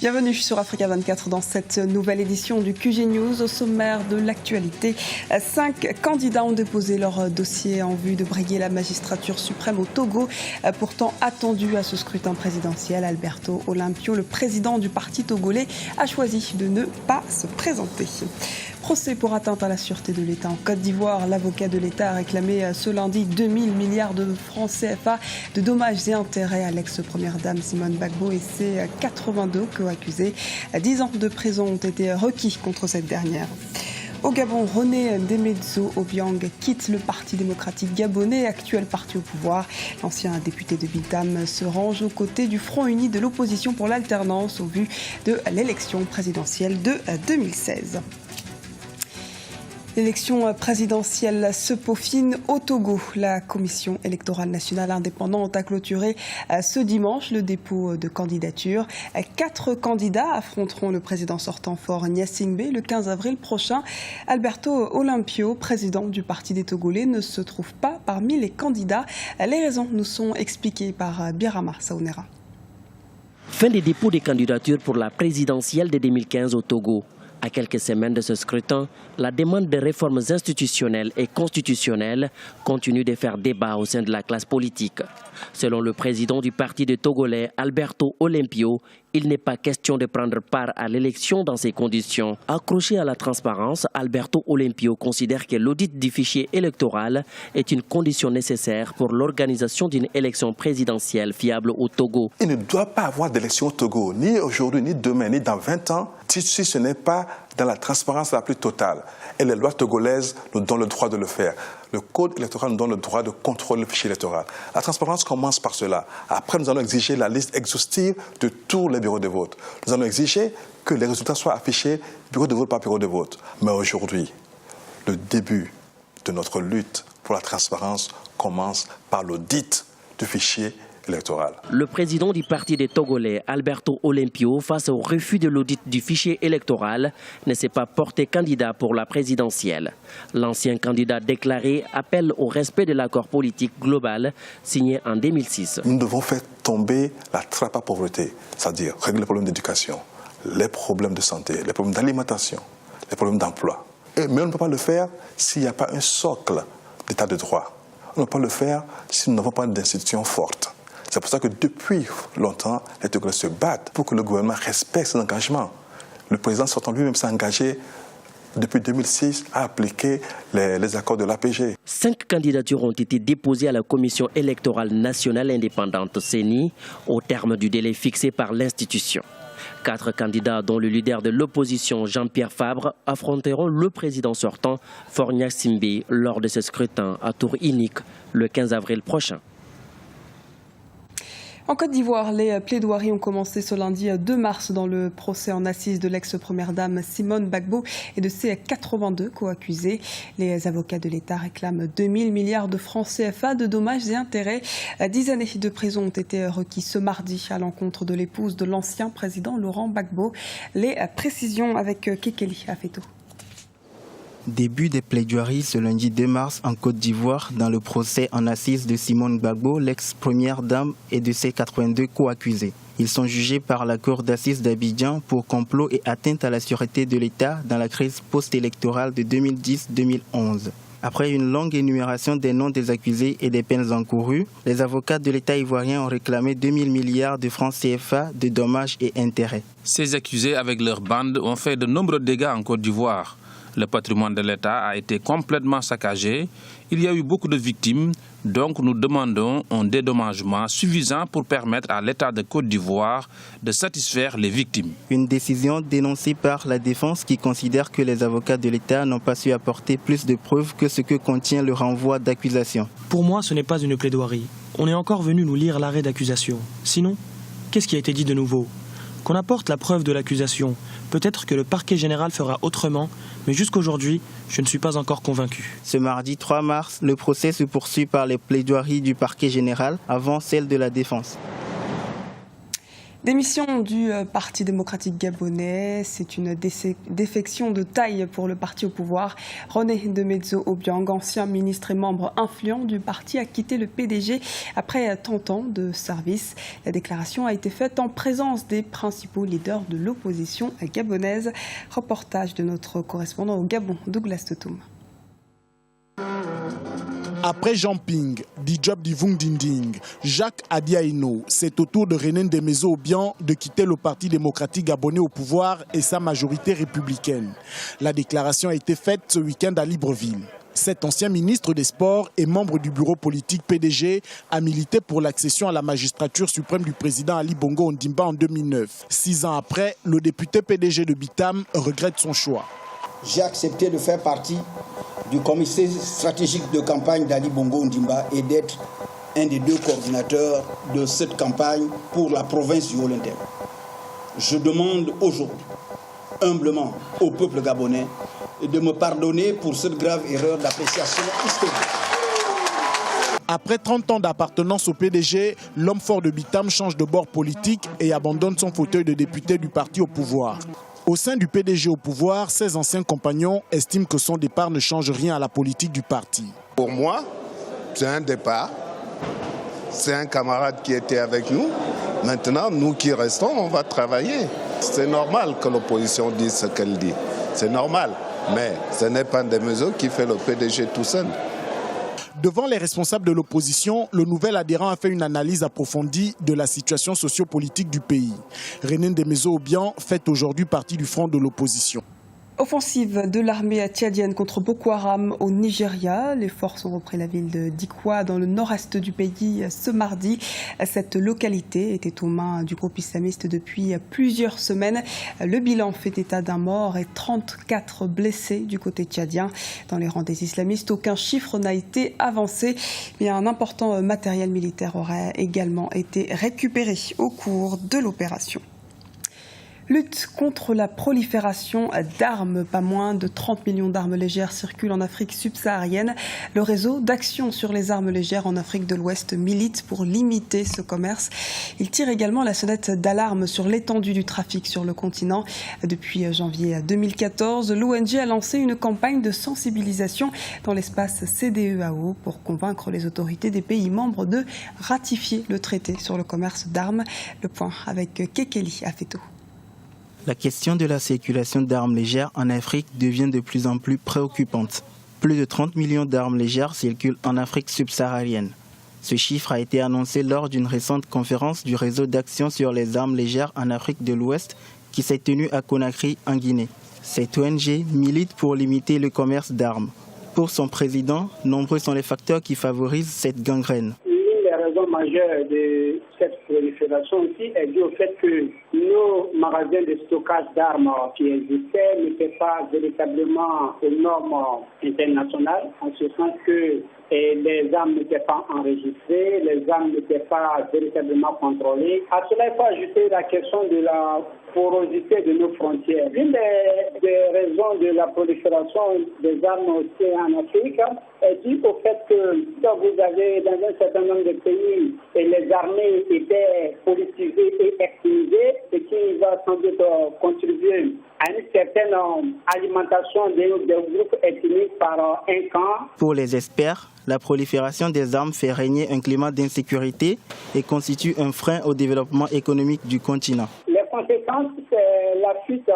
Bienvenue sur Africa 24 dans cette nouvelle édition du QG News. Au sommaire de l'actualité, 5 candidats ont déposé leur dossier en vue de briguer la magistrature suprême au Togo. Pourtant attendu à ce scrutin présidentiel, Alberto Olympio, le président du parti togolais, a choisi de ne pas se présenter. Procès pour atteinte à la sûreté de l'État en Côte d'Ivoire. L'avocat de l'État a réclamé ce lundi 2000 milliards de francs CFA de dommages et intérêts à l'ex-première dame Simone Gbagbo et ses 82 co-accusés. 10 ans de prison ont été requis contre cette dernière. Au Gabon, René Demedzo Obiang quitte le Parti démocratique gabonais, actuel parti au pouvoir. L'ancien député de Bitam se range aux côtés du Front uni de l'opposition pour l'alternance au vu de l'élection présidentielle de 2016. L'élection présidentielle se peaufine au Togo. La Commission électorale nationale indépendante a clôturé ce dimanche le dépôt de candidature. 4 candidats affronteront le président sortant Faure Gnassingbé le 15 avril prochain. Alberto Olympio, président du Parti des Togolais, ne se trouve pas parmi les candidats. Les raisons nous sont expliquées par Birama Saounera. Fin des dépôts des candidatures pour la présidentielle de 2015 au Togo. À quelques semaines de ce scrutin, la demande de réformes institutionnelles et constitutionnelles continue de faire débat au sein de la classe politique. Selon le président du parti des Togolais, Alberto Olympio, il n'est pas question de prendre part à l'élection dans ces conditions. Accroché à la transparence, Alberto Olympio considère que l'audit du fichier électoral est une condition nécessaire pour l'organisation d'une élection présidentielle fiable au Togo. Il ne doit pas avoir d'élection au Togo, ni aujourd'hui, ni demain, ni dans 20 ans, si ce n'est pas dans la transparence la plus totale. Et les lois togolaises nous donnent le droit de le faire. Le code électoral nous donne le droit de contrôler le fichier électoral. La transparence commence par cela. Après, nous allons exiger la liste exhaustive de tous les bureaux de vote. Nous allons exiger que les résultats soient affichés bureau de vote par bureau de vote. Mais aujourd'hui, le début de notre lutte pour la transparence commence par l'audit du fichier électoral. Le président du parti des Togolais, Alberto Olympio, face au refus de l'audit du fichier électoral, ne s'est pas porté candidat pour la présidentielle. L'ancien candidat déclaré appelle au respect de l'accord politique global signé en 2006. Nous devons faire tomber la trappe à pauvreté, c'est-à-dire régler les problèmes d'éducation, les problèmes de santé, les problèmes d'alimentation, les problèmes d'emploi. Mais on ne peut pas le faire s'il n'y a pas un socle d'état de droit. On ne peut pas le faire si nous n'avons pas d'institutions fortes. C'est pour ça que depuis longtemps, les Togolais se battent pour que le gouvernement respecte ses engagements. Le président sortant lui-même s'est engagé depuis 2006 à appliquer les accords de l'APG. 5 candidatures ont été déposées à la Commission électorale nationale indépendante CENI au terme du délai fixé par l'institution. 4 candidats, dont le leader de l'opposition Jean-Pierre Fabre, affronteront le président sortant Faure Gnassingbé lors de ce scrutin à tour unique le 15 avril prochain. En Côte d'Ivoire, les plaidoiries ont commencé ce lundi 2 mars dans le procès en assises de l'ex-première dame Simone Gbagbo et de ses 82 co-accusés. Les avocats de l'État réclament 2000 milliards de francs CFA de dommages et intérêts. 10 années de prison ont été requis ce mardi à l'encontre de l'épouse de l'ancien président Laurent Gbagbo. Les précisions avec Kekeli Afeto. Début des plaidoiries ce lundi 2 mars en Côte d'Ivoire dans le procès en assises de Simone Gbagbo, l'ex-première dame et de ses 82 co-accusés. Ils sont jugés par la cour d'assises d'Abidjan pour complot et atteinte à la sûreté de l'État dans la crise post-électorale de 2010-2011. Après une longue énumération des noms des accusés et des peines encourues, les avocats de l'État ivoirien ont réclamé 2000 milliards de francs CFA de dommages et intérêts. Ces accusés avec leur bande ont fait de nombreux dégâts en Côte d'Ivoire. Le patrimoine de l'État a été complètement saccagé. Il y a eu beaucoup de victimes, donc nous demandons un dédommagement suffisant pour permettre à l'État de Côte d'Ivoire de satisfaire les victimes. Une décision dénoncée par la défense qui considère que les avocats de l'État n'ont pas su apporter plus de preuves que ce que contient le renvoi d'accusation. Pour moi, ce n'est pas une plaidoirie. On est encore venu nous lire l'arrêt d'accusation. Sinon, qu'est-ce qui a été dit de nouveau ? Qu'on apporte la preuve de l'accusation. Peut-être que le parquet général fera autrement, mais jusqu'aujourd'hui, je ne suis pas encore convaincu. Ce mardi 3 mars, le procès se poursuit par les plaidoiries du parquet général avant celle de la défense. Démission du Parti démocratique gabonais, c'est une défection de taille pour le parti au pouvoir. René Demezo Obiang, ancien ministre et membre influent du parti, a quitté le PDG après 30 ans de service. La déclaration a été faite en présence des principaux leaders de l'opposition gabonaise. Reportage de notre correspondant au Gabon, Douglas Totoum. Après Jean Ping, Dijob Divung Dinding, Jacques Adiaino, c'est au tour de René Demezo Obiang de quitter le Parti démocratique gabonais au pouvoir et sa majorité républicaine. La déclaration a été faite ce week-end à Libreville. Cet ancien ministre des Sports et membre du bureau politique PDG a milité pour l'accession à la magistrature suprême du président Ali Bongo Ondimba en 2009. 6 ans après, le député PDG de Bitam regrette son choix. J'ai accepté de faire partie du comité stratégique de campagne d'Ali Bongo Ondimba et d'être un des 2 coordinateurs de cette campagne pour la province du Haut-Lindem. Je demande aujourd'hui, humblement, au peuple gabonais de me pardonner pour cette grave erreur d'appréciation historique. Après 30 ans d'appartenance au PDG, l'homme fort de Bitam change de bord politique et abandonne son fauteuil de député du parti au pouvoir. Au sein du PDG au pouvoir, ses anciens compagnons estiment que son départ ne change rien à la politique du parti. Pour moi, c'est un départ. C'est un camarade qui était avec nous. Maintenant, nous qui restons, on va travailler. C'est normal que l'opposition dise ce qu'elle dit. C'est normal. Mais ce n'est pas Demezo qui fait le PDG tout seul. Devant les responsables de l'opposition, le nouvel adhérent a fait une analyse approfondie de la situation sociopolitique du pays. René Demezo Obiang fait aujourd'hui partie du front de l'opposition. Offensive de l'armée tchadienne contre Boko Haram au Nigeria. Les forces ont repris la ville de Dikwa dans le nord-est du pays ce mardi. Cette localité était aux mains du groupe islamiste depuis plusieurs semaines. Le bilan fait état d'un mort et 34 blessés du côté tchadien. Dans les rangs des islamistes, aucun chiffre n'a été avancé. Mais un important matériel militaire aurait également été récupéré au cours de l'opération. Lutte contre la prolifération d'armes. Pas moins de 30 millions d'armes légères circulent en Afrique subsaharienne. Le réseau d'action sur les armes légères en Afrique de l'Ouest milite pour limiter ce commerce. Il tire également la sonnette d'alarme sur l'étendue du trafic sur le continent. Depuis janvier 2014, l'ONG a lancé une campagne de sensibilisation dans l'espace CEDEAO pour convaincre les autorités des pays membres de ratifier le traité sur le commerce d'armes. Le point avec Kekeli Afeto. La question de la circulation d'armes légères en Afrique devient de plus en plus préoccupante. Plus de 30 millions d'armes légères circulent en Afrique subsaharienne. Ce chiffre a été annoncé lors d'une récente conférence du réseau d'action sur les armes légères en Afrique de l'Ouest qui s'est tenue à Conakry, en Guinée. Cette ONG milite pour limiter le commerce d'armes. Pour son président, nombreux sont les facteurs qui favorisent cette gangrène. La raison majeure de cette prolifération aussi est due au fait que nos magasins de stockage d'armes qui existaient n'étaient pas véritablement aux normes internationales, en ce sens que les armes n'étaient pas enregistrées, les armes n'étaient pas véritablement contrôlées. À cela, il faut ajouter la question de la porosité de nos frontières. L'une des raisons de la prolifération des armes aussi en Afrique est due au fait que vous avez dans un certain nombre de pays et les armées étaient politisées et extrémisées, ce qui va sans doute contribuer à une certaine alimentation des groupes ethniques par un camp. Pour les experts, la prolifération des armes fait régner un climat d'insécurité et constitue un frein au développement économique du continent. Les conséquences, c'est la fuite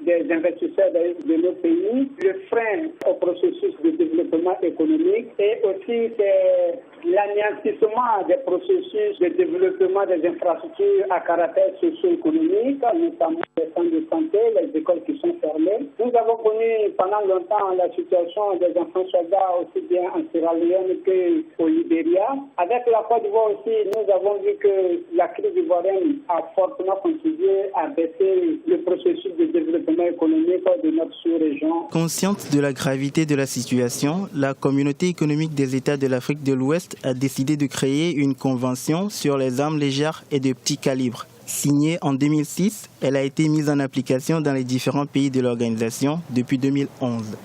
des investisseurs de nos pays, le frein au processus de développement économique et aussi c'est l'anéantissement des processus de développement des infrastructures à caractère socio-économique, notamment les centres de santé, les écoles qui sont fermées. Nous avons connu pendant longtemps la situation des enfants soldats aussi bien en Sierra Leone qu'au Libéria. Avec la Côte d'Ivoire aussi, nous avons vu que la crise ivoirienne a fortement contribué à baisser le processus de développement économique de notre sous-région. Consciente de la gravité de la situation, la communauté économique des États de l'Afrique de l'Ouest a décidé de créer une convention sur les armes légères et de petit calibre. Signée en 2006, elle a été mise en application dans les différents pays de l'organisation depuis 2011.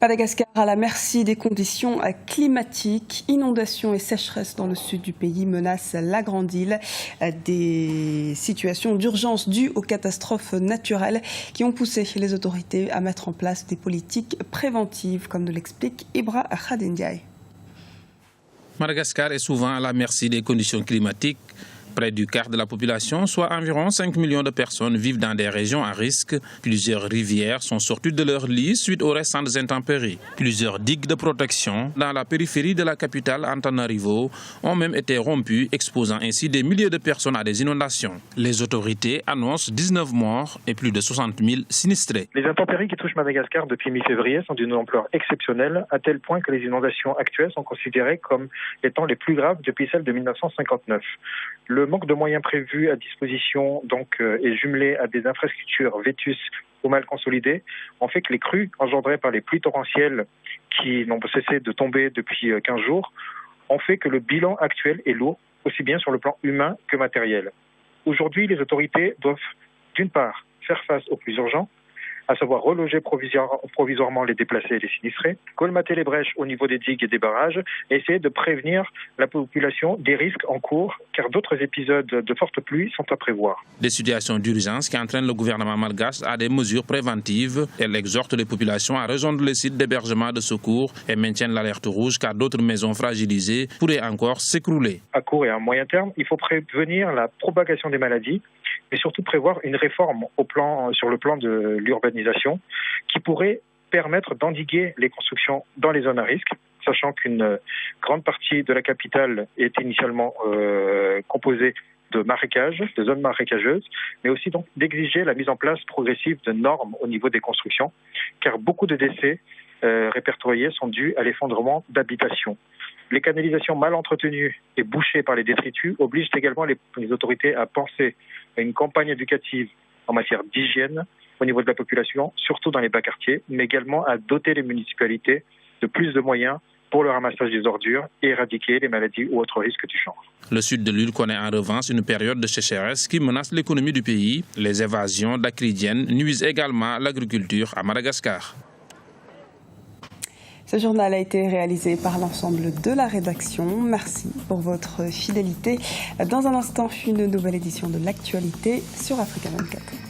Madagascar à la merci des conditions climatiques. Inondations et sécheresse dans le sud du pays menacent la grande île. Des situations d'urgence dues aux catastrophes naturelles qui ont poussé les autorités à mettre en place des politiques préventives, comme nous l'explique Ibra Khadendiaï. Madagascar est souvent à la merci des conditions climatiques. Près du quart de la population, soit environ 5 millions de personnes, vivent dans des régions à risque. Plusieurs rivières sont sorties de leur lit suite aux récentes intempéries. Plusieurs digues de protection dans la périphérie de la capitale Antananarivo ont même été rompues, exposant ainsi des milliers de personnes à des inondations. Les autorités annoncent 19 morts et plus de 60 000 sinistrés. Les intempéries qui touchent Madagascar depuis mi-février sont d'une ampleur exceptionnelle, à tel point que les inondations actuelles sont considérées comme étant les plus graves depuis celles de 1959. Le manque de moyens prévus à disposition est jumelé à des infrastructures vétustes ou mal consolidées, ont fait que les crues engendrées par les pluies torrentielles qui n'ont pas cessé de tomber depuis 15 jours ont fait que le bilan actuel est lourd, aussi bien sur le plan humain que matériel. Aujourd'hui, les autorités doivent d'une part faire face aux plus urgents, à savoir reloger provisoirement les déplacés et les sinistrés, colmater les brèches au niveau des digues et des barrages et essayer de prévenir la population des risques en cours, car d'autres épisodes de fortes pluies sont à prévoir. Des situations d'urgence qui entraînent le gouvernement malgache à des mesures préventives. Elle exhorte les populations à rejoindre les sites d'hébergement de secours et maintiennent l'alerte rouge, car d'autres maisons fragilisées pourraient encore s'écrouler. À court et à moyen terme, il faut prévenir la propagation des maladies, mais surtout prévoir une réforme sur le plan de l'urbanisation qui pourrait permettre d'endiguer les constructions dans les zones à risque, sachant qu'une grande partie de la capitale est initialement composée de marécages, de zones marécageuses, mais aussi donc d'exiger la mise en place progressive de normes au niveau des constructions, car beaucoup de décès répertoriés sont dus à l'effondrement d'habitations. Les canalisations mal entretenues et bouchées par les détritus obligent également les autorités à penser à une campagne éducative en matière d'hygiène au niveau de la population, surtout dans les bas quartiers, mais également à doter les municipalités de plus de moyens pour le ramassage des ordures et éradiquer les maladies ou autres risques du genre. Le sud de l'île connaît en revanche une période de sécheresse qui menace l'économie du pays. Les évasions d'acridiennes nuisent également à l'agriculture à Madagascar. Ce journal a été réalisé par l'ensemble de la rédaction. Merci pour votre fidélité. Dans un instant, une nouvelle édition de l'actualité sur Africa 24.